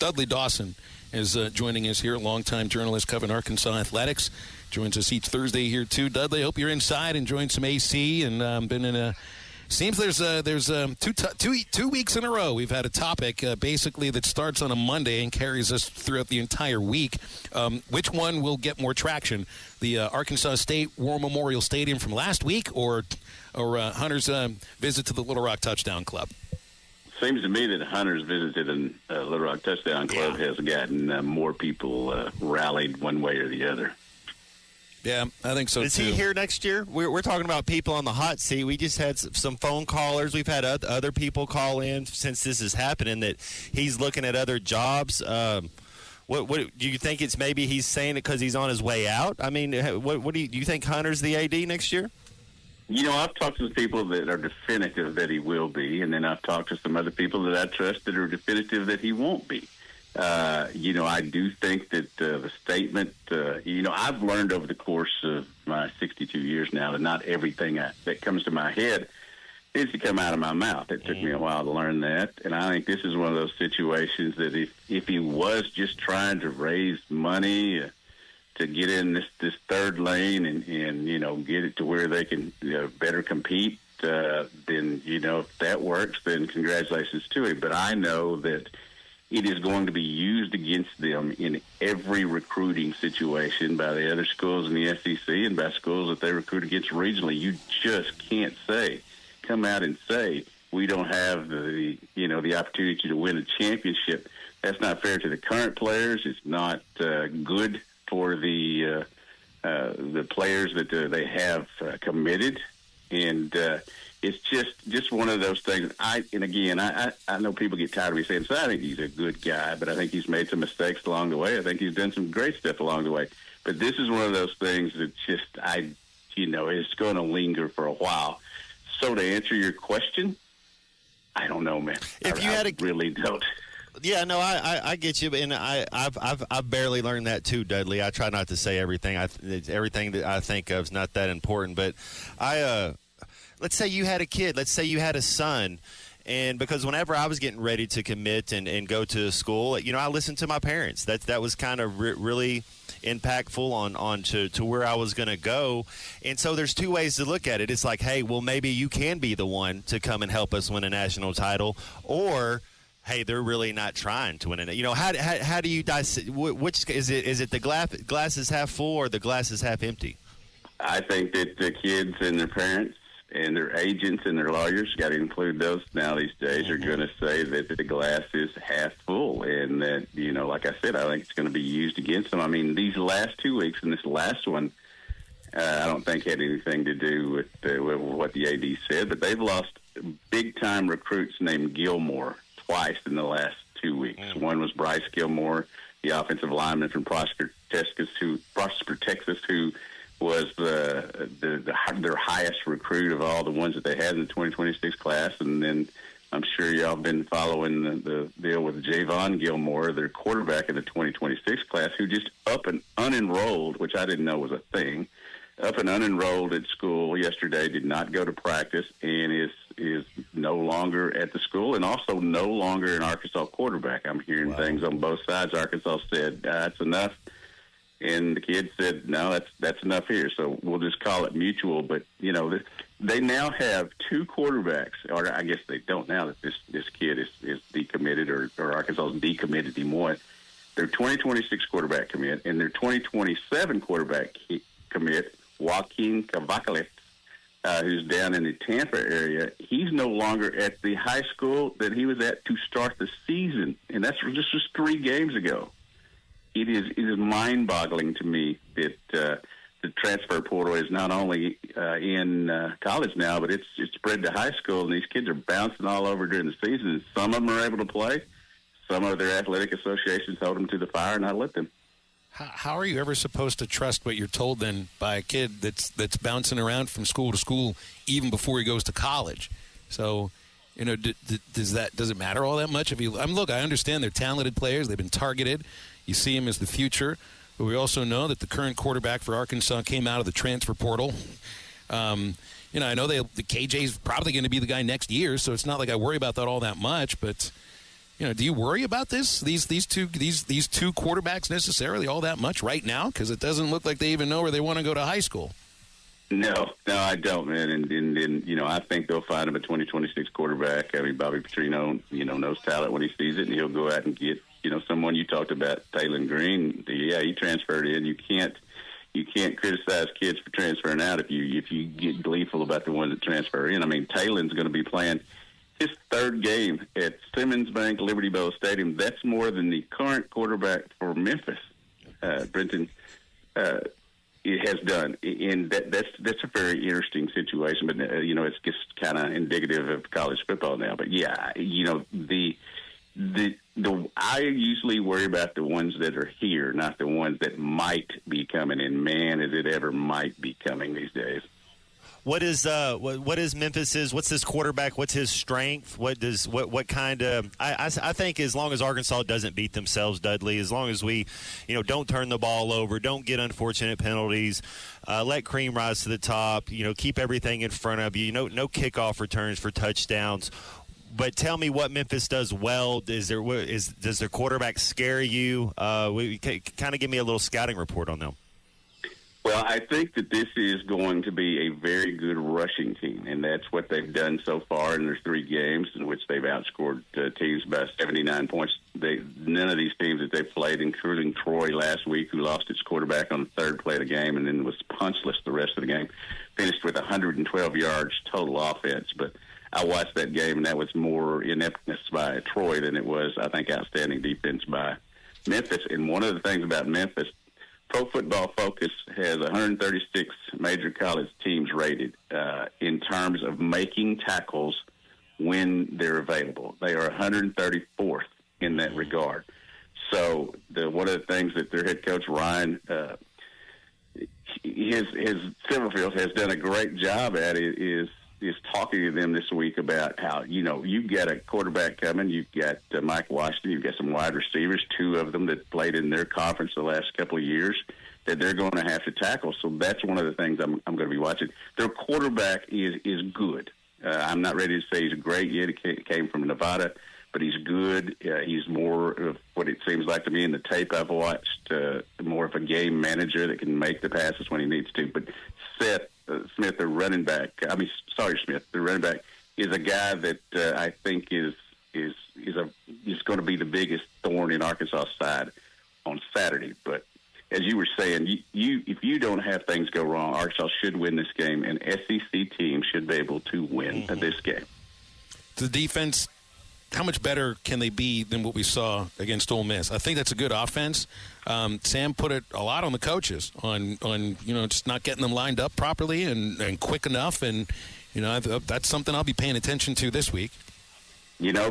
Dudley Dawson is joining us here, longtime journalist covering Arkansas athletics. Joins us each Thursday here too. Dudley, hope you're inside enjoying some AC and been in a. Seems there's 2 weeks in a row we've had a topic basically that starts on a Monday and carries us throughout the entire week. Which one will get more traction? The Arkansas State War Memorial Stadium from last week, or Hunter's visit to the Little Rock Touchdown Club? Seems to me that Hunter's visit to the Little Rock Touchdown Club has gotten more people rallied one way or the other. Yeah, I think so, too. Is he here next year? We're talking about people on the hot seat. We just had some phone callers. We've had other people call in since this is happening that he's looking at other jobs. What do you think? It's maybe he's saying it because he's on his way out? I mean, what do you think Hunter's the AD next year? You know, I've talked to some people that are definitive that he will be, and then I've talked to some other people that I trust that are definitive that he won't be. You know, I do think that the statement, you know, I've learned over the course of my 62 years now that not everything that comes to my head is to come out of my mouth. It took me a while to learn that, and I think this is one of those situations that if he was just trying to raise money to get in this third lane and you know, get it to where they can better compete, then, you know, if that works, then congratulations to him. But I know that it is going to be used against them in every recruiting situation by the other schools in the SEC and by schools that they recruit against regionally. You just can't come out and say, we don't have the opportunity to win a championship. That's not fair to the current players. It's not good for the players that they have committed, and it's just one of those things. I know people get tired of me saying, so I think he's a good guy, but I think he's made some mistakes along the way. I think he's done some great stuff along the way. But this is one of those things that just it's going to linger for a while. So to answer your question, I don't know, man. I really don't. Yeah, no, I get you, and I've barely learned that too, Dudley. I try not to say everything. Everything that I think of is not that important. But let's say you had a kid. Let's say you had a son, and because whenever I was getting ready to commit and go to school, you know, I listened to my parents. That was kind of really impactful on to where I was going to go. And so there's two ways to look at it. It's like, hey, well, maybe you can be the one to come and help us win a national title, or hey, they're really not trying to win it. You know, how do you dissect? Which is it? Is it the glass is half full or the glass is half empty? I think that the kids and their parents and their agents and their lawyers, got to include those now these days, are going to say that the glass is half full, and that, you know, like I said, I think it's going to be used against them. I mean, these last 2 weeks and this last one, I don't think had anything to do with what the AD said, but they've lost big-time recruits named Gilmore twice in the last 2 weeks. One was Bryce Gilmore, the offensive lineman from Prosper, Texas, who was their highest recruit of all the ones that they had in the 2026 class. And then I'm sure y'all been following the deal with Javon Gilmore, their quarterback in the 2026 class, who just up and unenrolled, which I didn't know was a thing, up and unenrolled at school yesterday, did not go to practice, and is no longer at the school, and also no longer an Arkansas quarterback. I'm hearing things on both sides. Arkansas said, that's enough. And the kid said, no, that's enough here. So we'll just call it mutual. But, you know, they now have two quarterbacks, or I guess they don't now that this kid is decommitted, or Arkansas is decommitted him one. Their 2026 quarterback commit and their 2027 quarterback commit, Joaquin Cavacales, who's down in the Tampa area, he's no longer at the high school that he was at to start the season. And that's just 3 games ago. It is mind-boggling to me that the transfer portal is not only in college now, but it's spread to high school, and these kids are bouncing all over during the season. Some of them are able to play. Some of their athletic associations hold them to the fire and not let them. How are you ever supposed to trust what you're told then by a kid that's bouncing around from school to school even before he goes to college? So, you know, does it matter all that much? Look, I understand they're talented players. They've been targeted. You see him as the future. But we also know that the current quarterback for Arkansas came out of the transfer portal. You know, I know the KJ's probably going to be the guy next year, so it's not like I worry about that all that much. But, do you worry about these two quarterbacks necessarily all that much right now? Because it doesn't look like they even know where they want to go to high school. No, I don't, man. And I think they'll find him a 2026 quarterback. I mean, Bobby Petrino, knows talent when he sees it, and he'll go out and get, someone you talked about, Taylon Green. Yeah, he transferred in. You can't criticize kids for transferring out if you get gleeful about the ones that transfer in. I mean, Taylon's going to be playing his third game at Simmons Bank Liberty Bowl Stadium. That's more than the current quarterback for Memphis, Brenton. It has done, and that's a very interesting situation. But it's just kind of indicative of college football now. But yeah, I usually worry about the ones that are here, not the ones that might be coming. And man, is it ever might be coming these days. What is Memphis's? What's this quarterback? What's his strength? What kind of? I think as long as Arkansas doesn't beat themselves, Dudley, as long as we, don't turn the ball over, don't get unfortunate penalties, let cream rise to the top, keep everything in front of you. No kickoff returns for touchdowns. But tell me what Memphis does well. Does their quarterback scare you? Kind of give me a little scouting report on them. Well, I think that this is going to be a very good rushing team, and that's what they've done so far in their 3 games in which they've outscored teams by 79 points. None of these teams that they've played, including Troy last week, who lost its quarterback on the third play of the game and then was punchless the rest of the game, finished with 112 yards total offense. But I watched that game, and that was more ineptness by Troy than it was, I think, outstanding defense by Memphis. And one of the things about Memphis, Pro Football Focus has 136 major college teams rated in terms of making tackles when they're available. They are 134th in that regard. So one of the things that their head coach, Ryan, his Silverfield has done a great job at is talking to them this week about how, you've got a quarterback coming. You've got Mike Washington. You've got some wide receivers, 2 of them that played in their conference the last couple of years that they're going to have to tackle. So that's one of the things I'm going to be watching. Their quarterback is good. I'm not ready to say he's great yet. He came from Nevada, but he's good. He's more of what it seems like to me in the tape I've watched, more of a game manager that can make the passes when he needs to. But Seth Smith, the running back. Smith, the running back, is a guy that I think is going to be the biggest thorn in Arkansas' side on Saturday. But as you were saying, if you don't have things go wrong, Arkansas should win this game, and SEC team should be able to win this game. The defense, how much better can they be than what we saw against Ole Miss? I think that's a good offense. Sam put it a lot on the coaches on just not getting them lined up properly and quick enough, and that's something I'll be paying attention to this week.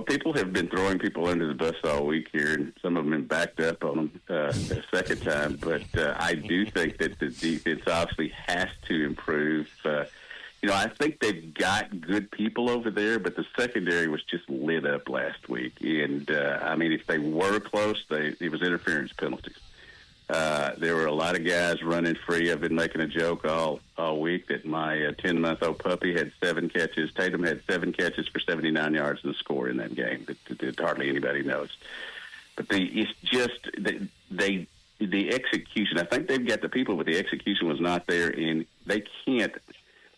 People have been throwing people under the bus all week here, and some of them have been backed up on them the second time. But I do think that the defense obviously has to improve. I think they've got good people over there, but the secondary was just lit up last week. And, if they were close, it was interference penalties. There were a lot of guys running free. I've been making a joke all week that my 10-month-old puppy had 7 catches. Tatum had 7 catches for 79 yards and a score in that game that hardly anybody knows. But it's just the execution. I think they've got the people, but the execution was not there, and they can't,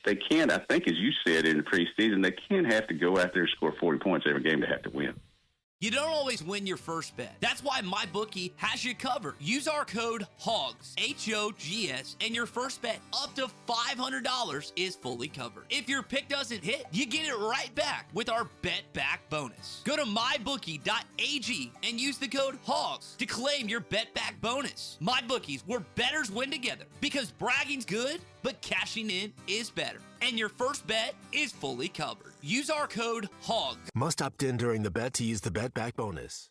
I think, as you said in the preseason, they can't have to go out there and score 40 points every game to have to win. You don't always win your first bet. That's why MyBookie has you covered. Use our code HOGS, H-O-G-S, and your first bet up to $500 is fully covered. If your pick doesn't hit, you get it right back with our Bet Back bonus. Go to mybookie.ag and use the code HOGS to claim your Bet Back bonus. MyBookie's where bettors win together, because bragging's good, but cashing in is better. And your first bet is fully covered. Use our code HOG. Must opt in during the bet to use the Bet Back bonus.